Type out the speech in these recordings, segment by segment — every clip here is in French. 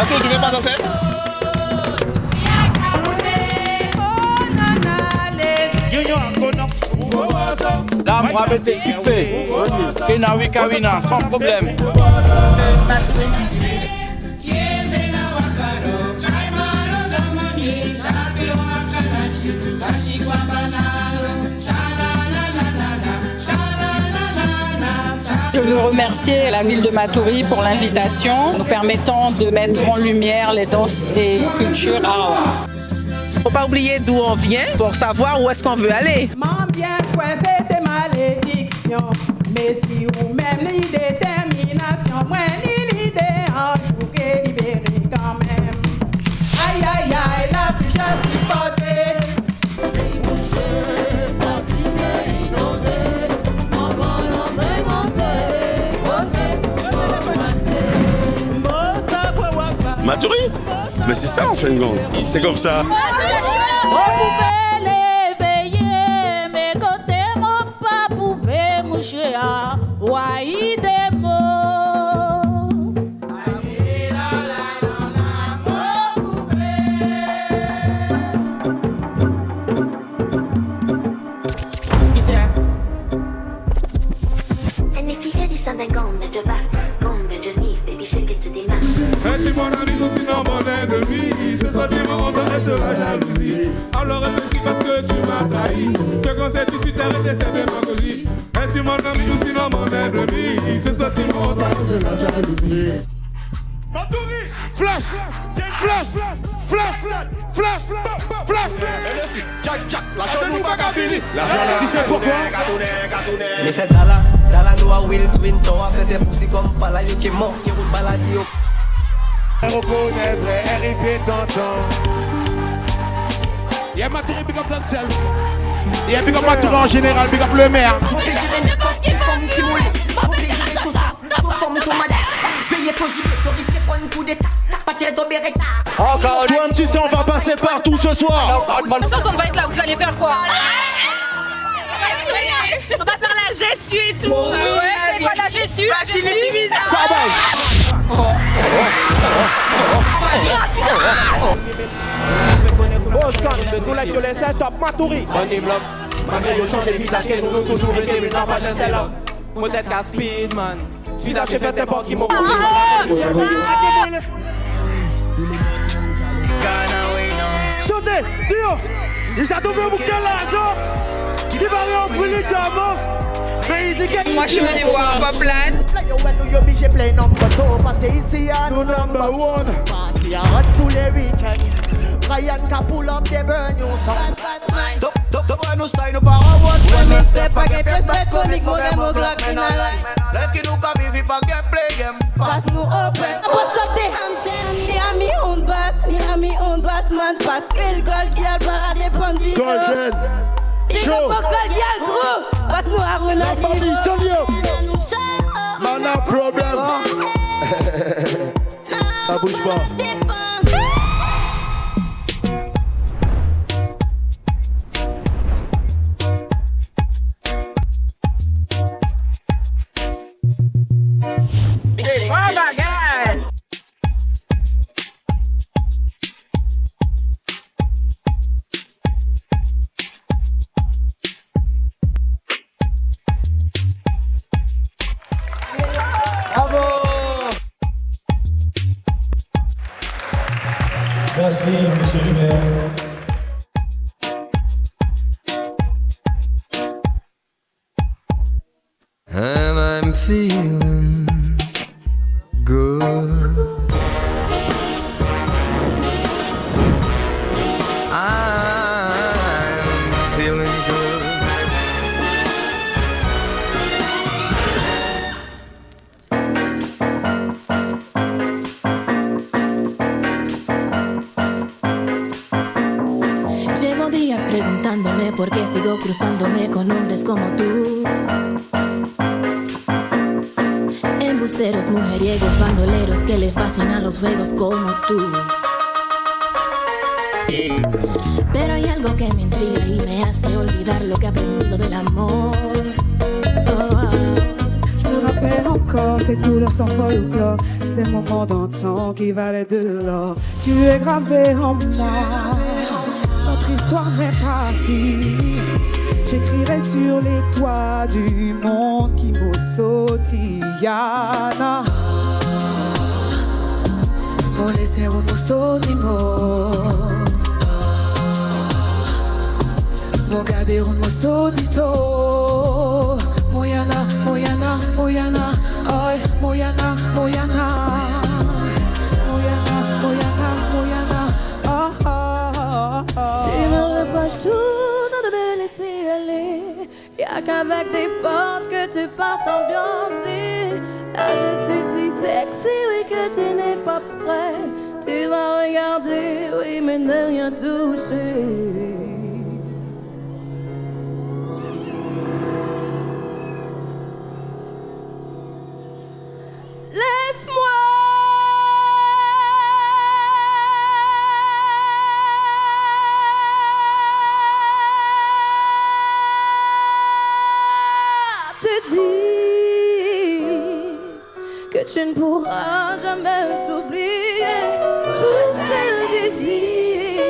Matoury, tu veux pas danser? Là, on va mettre kiffer. Kena wika wina, sans problème. Je veux remercier la ville de Matoury pour l'invitation, nous permettant de mettre en lumière les danses et cultures arawa. Faut pas oublier d'où on vient pour savoir où est-ce qu'on veut aller. Bien quoi c'était malédiction, mais si ou même ni détermination, moi ni l'idée en jour que libéré quand même. Aïe aïe aïe, la fiche a si portée. Matoury? Mais c'est ça en fin de compte. C'est comme ça. And if you hear this sound, then go on, bend your back. Go on, bend your knees, baby, shake it to the max. Si mon ami nous sinon mon ennemi, ce sentiment t'arrête de la jalousie. Alors réfléchis parce que tu m'as trahi. Je conseille tout de suite d'arrêter cette démagogie. Si mon ami nous sinon mon ennemi, ce sentiment t'arrête de la jalousie. Matoury, flash, flash, flash, flash, flash. Jack, la chose nous pas qu'à finir. Tu sais pourquoi? Mais c'est Dala nous a Will Twin, ton a fait ses poussis comme Fala, il qui mort, qui roule maladie. Reconnaît vrai, RIP t'entends. Y'a Matoury, big up yourself. Y'a big up Matoury en général, big up le maire. Encore toi un petit ça, on va passer partout ce soir. Ça, on va être là, vous allez faire quoi? On va faire la gestu et tout. Ouais, c'est quoi la gestu? Ça va. Tous les violets, c'est top, Matoury. On développe, malgré le change de visage, qu'elle nous toujours été, mais non, pas j'ai celle-là. Peut-être qu'à Speedman, Speedman, j'ai fait tes portes qui m'ont coupé. Sautez, Dio, il s'est trouvé pour quel argent? Il va aller en brûler diamant. Mais il dit que... Moi, je me dis, wow, pas plan. Nous number one. Party hard tous les week-ends. Ryan can pull up the burn you song. D'abord nous style, nous pas en watch. Ouais, mais c'était pas que pièce bête chronique, mon game, mon glock, in a line. Lève qui nous ka vivi pas play game. Pass nous open. What's up there? Me a mi own bass, man. Pass il gold girl, para dépendre. Golden. Show. Gold girl, gros. Pass nous à La famille, Tonio. Man a problème. Ça bouge pas. Oh my God! Merci, monsieur le maire. And I'm feeling good. I'm feeling good. Llevo días preguntándome por qué sigo cruzándome con hombres como tú. Embusteros, mujeriegos, bandoleros que le fascinan los juegos como tú. Pero hay algo que me intriga y me hace olvidar lo que he aprendido del amor. Je me rappelle encore cette couleur sans folklore, ces moments d'antan qui valaient de l'or. Tu es gravé en moi, notre histoire n'est pas finie. J'écrirai sur les toits du monde qui m'ossotiana. Pour laisser au mossotimo. Pour garder un mossotito. Moyana, Moyana, Moyana, oi, Moyana, Moyana. Moyana, Moyana, Moyana, oh, oh, oh, oh. Tu me reproches tout de me laisser aller. Y'a qu'avec des portes que tu pars t'ambiancer. Là je suis si sexy, oui que tu n'es pas prêt. Tu vas regarder, oui mais ne rien toucher. Laisse-moi. Te dire que tu ne pourras jamais s'oublier tous ces désirs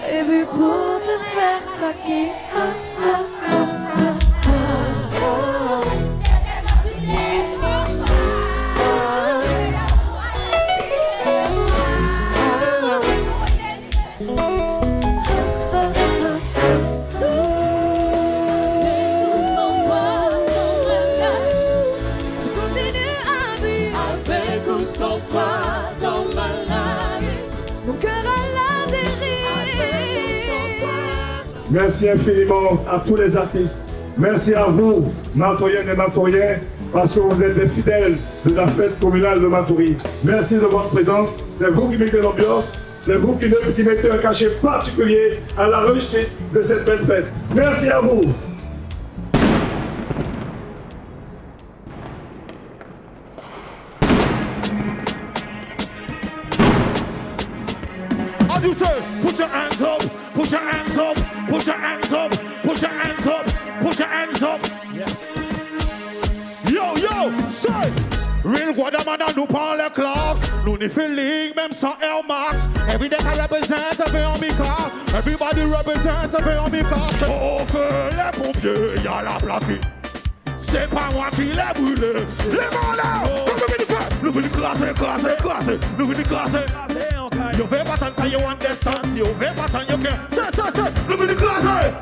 prévus pour te faire craquer. Ah, ah, ah, ah, ah, ah. Merci infiniment à tous les artistes. Merci à vous, Matouriennes et Matouriens, parce que vous êtes des fidèles de la fête communale de Matoury. Merci de votre présence. C'est vous qui mettez l'ambiance. C'est vous qui mettez un cachet particulier à la réussite de cette belle fête. Merci à vous. Put your hands up, put your hands up, put your hands up, put your hands up, put your hands up. Yeah. Yo, yo, say, real Guadamana nous parle les clocks, nous n'y feeling même sans Air Max. Every day I represent a peu en mi-car, everybody represent a peu en mi-car. Oh, feu les pompiers, y'a la place qui. C'est pas moi qui l'ai brûlé. Les mains là, nous venons crasser, crasser, crasser, nous venons crasser. You veut pas tant you understand, you veut pas tant you can. C'est, nous venons crasser,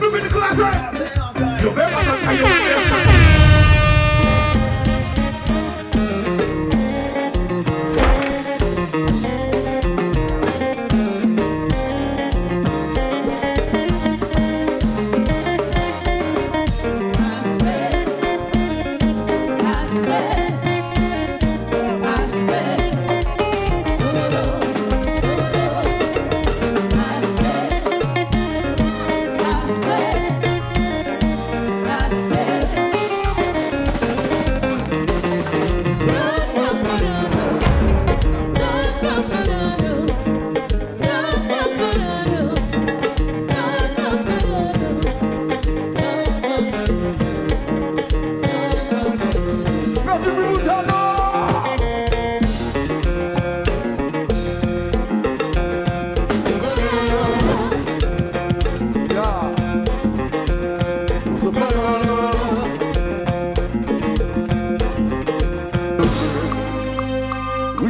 nous venons crasser. You veut pas tant you understand.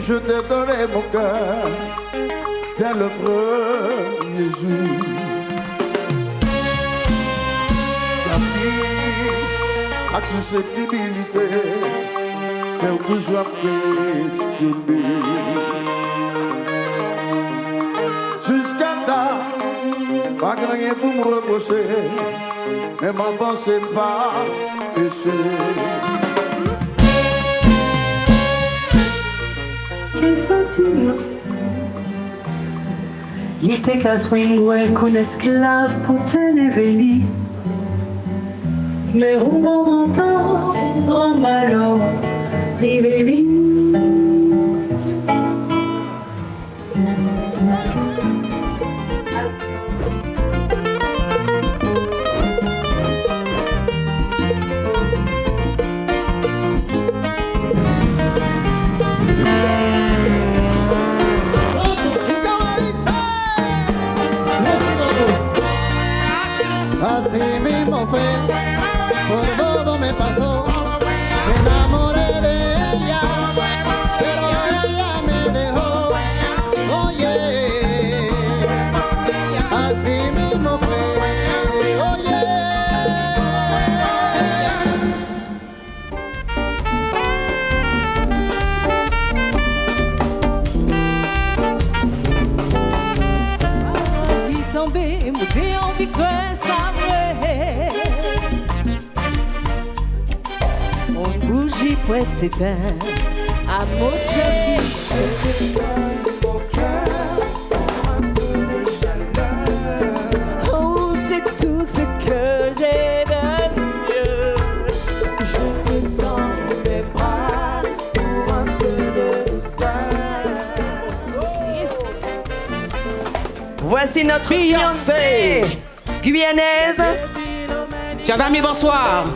Je t'ai donné mon cœur dès le premier jour. La susceptibilité fait toujours questionner. Jusqu'à date, pas rien pour me reprocher, mais ma pensée pas péché. Quel sentiment. Il était qu'à swing qu'un esclave pour t'élever. Mais au moment d'un grand malheur, rivé. y pues s'éteint. À mon chéri, je te donne mon cœur, un peu de chaleur. Oh, c'est tout ce que j'ai de mieux. Je te tends mes bras pour un peu de douceur. Voici notre Beyoncé guyanaise. Chers amis, bonsoir.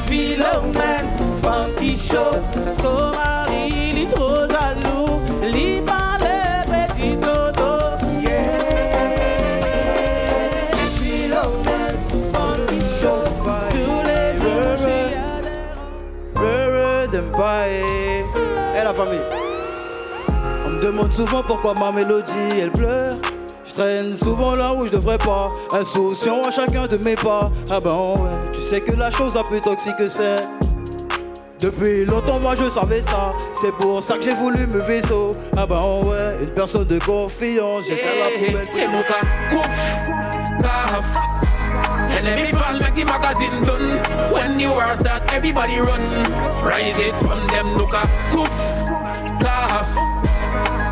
Philomène, funky show, son mari, il est trop jaloux, il parle petit soto. Philomène, funky show, tous les jours j'y adhère. Et la famille. On me demande souvent pourquoi ma mélodie elle pleure. Je traîne souvent là où je devrais pas, insouciant à chacun de mes pas. Ah ben ouais, tu sais que la chose la plus toxique que c'est. Depuis longtemps moi je savais ça, c'est pour ça que j'ai voulu me vaisseau. Ah ben ouais, une personne de confiance, j'étais à la poubelle. And let me fall make the magazine done. When the war start, everybody run. Rise it from them, look a coof, laugh.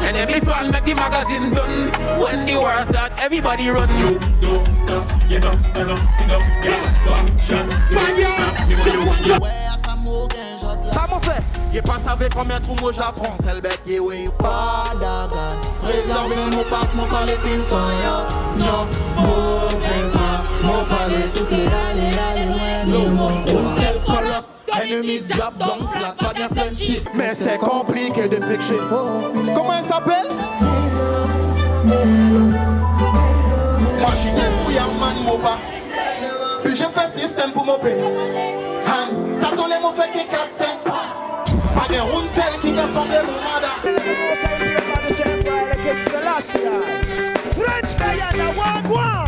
And let me fall make the magazine done. When the war start, everybody run. You don't stop, you don't stand up, sit up, get back, shot. You don't stop, ça m'en fait. Y'a pas savé combien de trous moi j'apprends. C'est le bec, y'a oui, pas d'aga. Réservé mon passe, mon palais fin quand y'a. Non, mon palais souple, allez, mon c'est le colosse. Enemies drop down flat, pas bien flanchi. Mais c'est compliqué de piquer. Comment elle s'appelle? Machine pour y'a man moba. Puis je fais système pour mon pays. Ça tous les mots fait que 4-5 fois. Pas de round celle qui vient former mon mandat. French Guyana, Wagwan!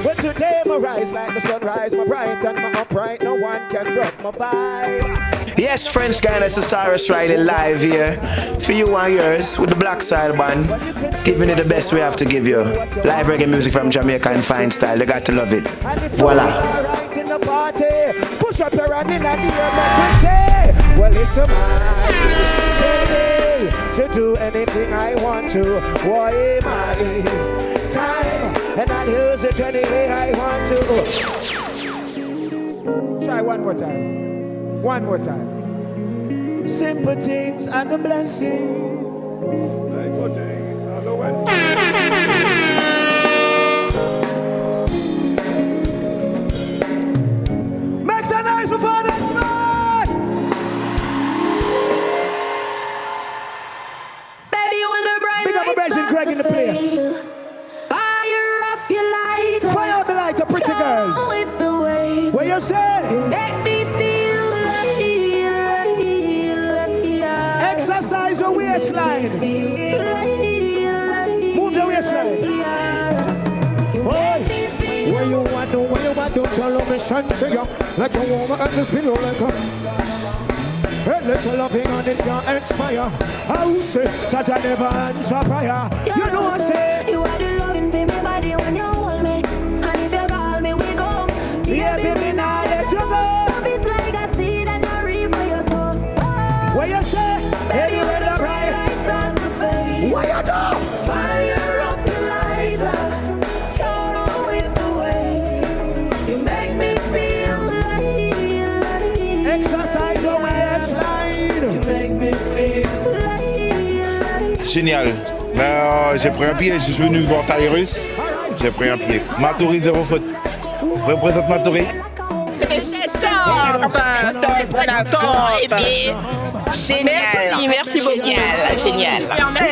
But today my rise like the sunrise, my bright and my upright, no one can break my vibe. Yes, French Guyana, this is Tarrus Riley live here for you and yours with the Black Style Band, giving you the best we have to give you. Live reggae music from Jamaica in fine style, you got to love it. Voila. Push up your hand in the air, make me say, well, it's a my day to do anything I want to. Why my time, and I'll use it any way I want to. Try one more time. One more time. Simple things and the blessing. Simple things and the blessing. Make some noise before this man. Baby, when the bright Big up my Virgin Greg in the place. Fire up your lighter. Fire up the lighter, pretty girls. With the waves. What you say? You make me feel like. Exercise your waistline. Move the waistline. Boy, where you want to, don't tell me shine you. Like a woman and the spin you like a endless loving and it can inspire. I say that I never answer prayer. You know I say you are the loving for my body when you hold me. And if you call me, we come. Baby, me not let you go. Love is like a seed and I reap by your soul. What you say? Baby, when the bright lights start to fade. What you do? Fire up your lighter. Count on with the waves. You make me feel like. Exercise your waistline. You make me feel like. Génial. J'ai pris un pied, je suis venu voir Tarrus. J'ai pris un pied. Matoury, zéro faute. Représente Matoury. Génial. Merci beaucoup. Génial.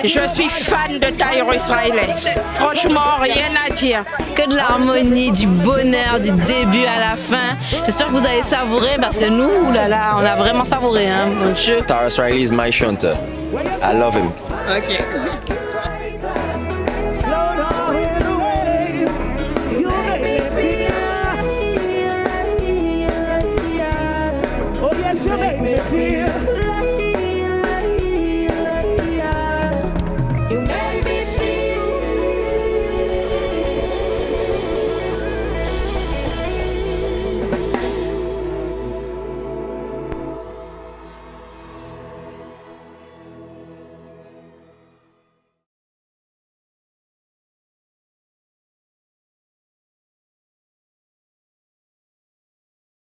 Je suis fan de Tarrus Riley. Franchement, rien à dire. Que de l'harmonie, du bonheur, du début à la fin. J'espère que vous avez savouré parce que nous, oulala, on a vraiment savouré. Hein, mon Dieu. Tarrus Riley is my shunter. I love him. Ok.